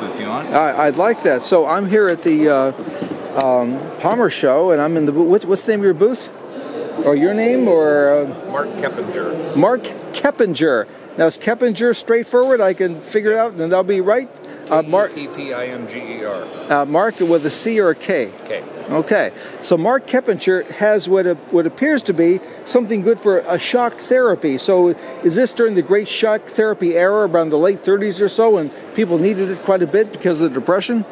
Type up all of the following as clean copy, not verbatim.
if you want. I'd like that. So I'm here at the Palmer Show, and I'm in the booth. What's the name of your booth? Or your name? Or Mark Keppinger. Mark Keppinger. Now, is Keppinger straightforward? I can figure it out, and that'll be right? Mark Keppinger. Mark with a C or a K? K. Okay. So Mark Keppinger has what appears to be something good for a shock therapy. So is this during the great shock therapy era around the late 30s or so, when people needed it quite a bit because of the Depression?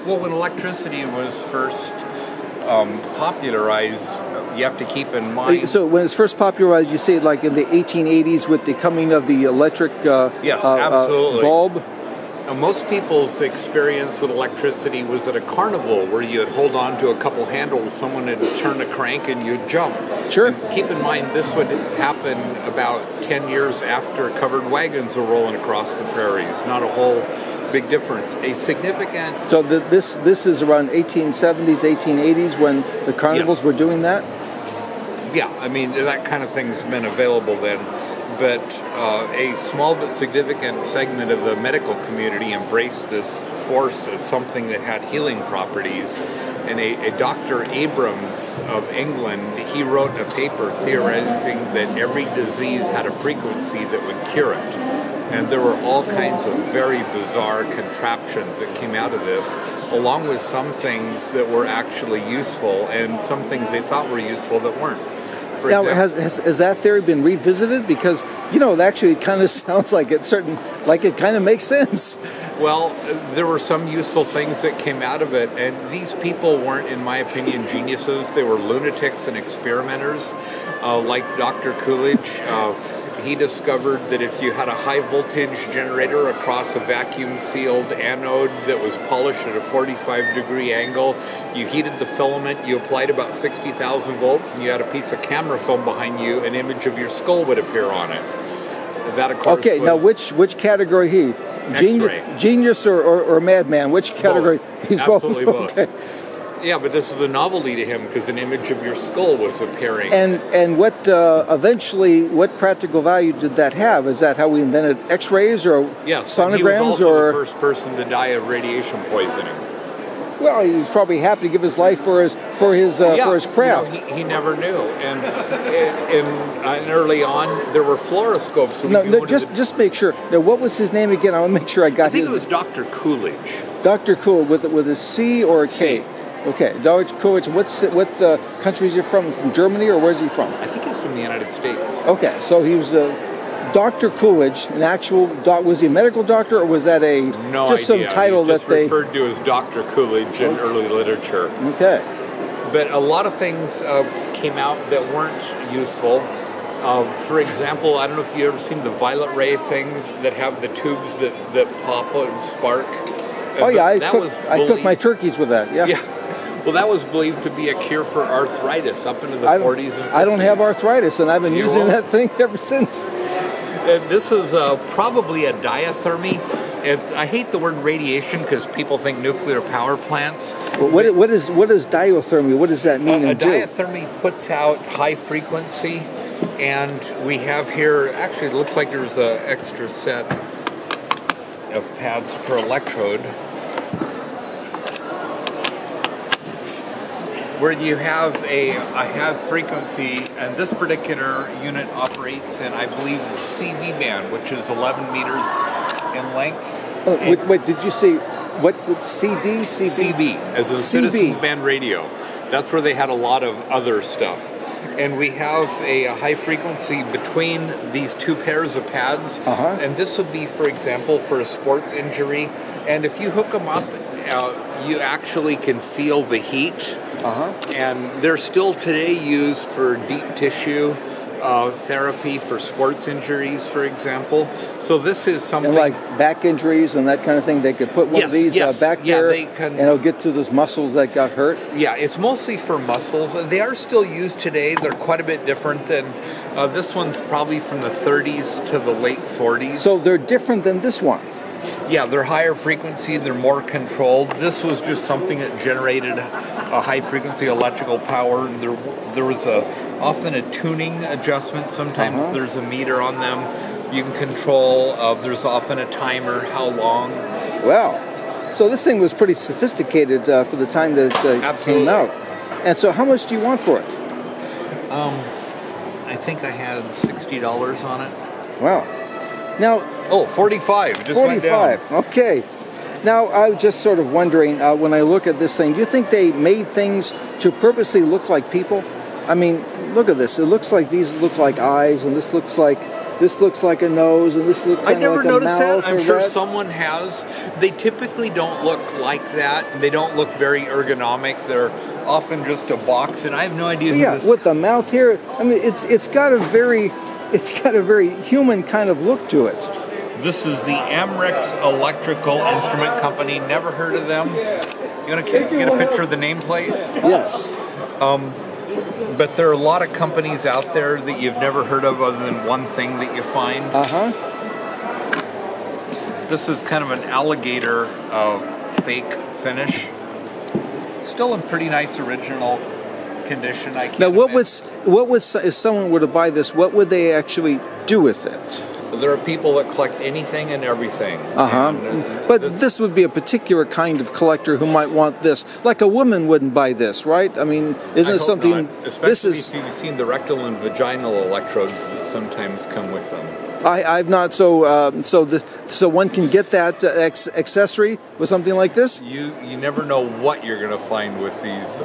Well, when electricity was first popularized, you have to keep in mind... So when it's first popularized, you say like in the 1880s with the coming of the electric yes, absolutely. Bulb? Most people's experience with electricity was at a carnival where you'd hold on to a couple handles, someone would turn a crank and you'd jump. Sure. And keep in mind, this would happen about 10 years after covered wagons were rolling across the prairies. Not a whole big difference. A significant... So this is around 1870s, 1880s when the carnivals Yes. were doing that? Yeah, I mean, that kind of thing's been available then. But a small but significant segment of the medical community embraced this force as something that had healing properties. And a Dr. Abrams of England, he wrote a paper theorizing that every disease had a frequency that would cure it. And there were all kinds of very bizarre contraptions that came out of this, along with some things that were actually useful and some things they thought were useful that weren't. Now, has that theory been revisited? Because, you know, it actually kind of sounds like it kind of makes sense. Well, there were some useful things that came out of it, and these people weren't, in my opinion, geniuses. They were lunatics and experimenters, like Dr. Coolidge. He discovered that if you had a high voltage generator across a vacuum sealed anode that was polished at a 45-degree angle, you heated the filament, you applied about 60,000 volts, and you had a piece of camera film behind you, an image of your skull would appear on it. That, of course, okay, now which category he? Genius or madman? Which category? Both. He's Absolutely both. both. Okay. Yeah, but this is a novelty to him because an image of your skull was appearing. And what eventually, what practical value did that have? Is that how we invented X-rays or sonograms? He was also the first person to die of radiation poisoning. Well, he was probably happy to give his life for his craft. You know, he never knew. And early on, there were fluoroscopes. So just make sure. Now, what was his name again? I want to make sure I got. I think it was Dr. Coolidge. Dr. Coolidge with a C or a K. C. Okay, Dr. Coolidge. What country is he from? From Germany, or where's he from? I think he's from the United States. Okay, so he was Dr. Coolidge, an actual was he a medical doctor, or was that some title He's that they referred to as Dr. Coolidge in early literature? Okay, but a lot of things came out that weren't useful. For example, I don't know if you've ever seen the violet ray things that have the tubes that pop and spark. Oh yeah, I cooked my turkeys with that. Yeah. Yeah. Well, that was believed to be a cure for arthritis up into the 40s and 50s. I don't have arthritis, and I've been using that thing ever since. And this is probably a diathermy. I hate the word radiation because people think nuclear power plants. Well, what is diathermy? What does that mean? A diathermy puts out high frequency, and we have here, actually it looks like there's an extra set of pads per electrode, where you have a high frequency, and this particular unit operates in, I believe, CB band, which is 11 meters in length. Wait, did you say what CD? CB, as a Citizens Band radio. That's where they had a lot of other stuff. And we have a high frequency between these two pairs of pads. And this would be, for example, for a sports injury. And if you hook them up, you actually can feel the heat. And they're still today used for deep tissue therapy for sports injuries, for example. So this is something... And like back injuries and that kind of thing, they could put one of these back there and it'll get to those muscles that got hurt? Yeah, it's mostly for muscles. They are still used today. They're quite a bit different than... this one's probably from the 30s to the late 40s. So they're different than this one? Yeah, they're higher frequency, they're more controlled. This was just something that generated a high frequency electrical power. There was often a tuning adjustment. Sometimes there's a meter on them you can control. There's often a timer, how long. Wow. So this thing was pretty sophisticated for the time that it came out. And so how much do you want for it? I think I had $60 on it. Wow. Now... Oh, 45. Just 45. went down. Okay. Now, I was just sort of wondering, when I look at this thing, do you think they made things to purposely look like people? I mean, look at this. It looks like these look like eyes, and this looks like a nose, and this looks like a mouth. I never noticed that. I'm sure that. someone has. They typically don't look like that. They don't look very ergonomic. They're often just a box, and I have no idea who this... Yeah, with the mouth here, I mean, it's got a very human kind of look to it. This is the Amrex Electrical Instrument Company. Never heard of them. You want to get a picture of the nameplate? Yes. But there are a lot of companies out there that you've never heard of other than one thing that you find. This is kind of an alligator fake finish. Still in pretty nice original condition. I can't now, if someone were to buy this, what would they actually do with it? There are people that collect anything and everything. But this would be a particular kind of collector who might want this. Like a woman wouldn't buy this, right? I mean, isn't it something... Not. Especially if you've seen the rectal and vaginal electrodes that sometimes come with them. I've not. So one can get that accessory with something like this? You never know what you're going to find with these.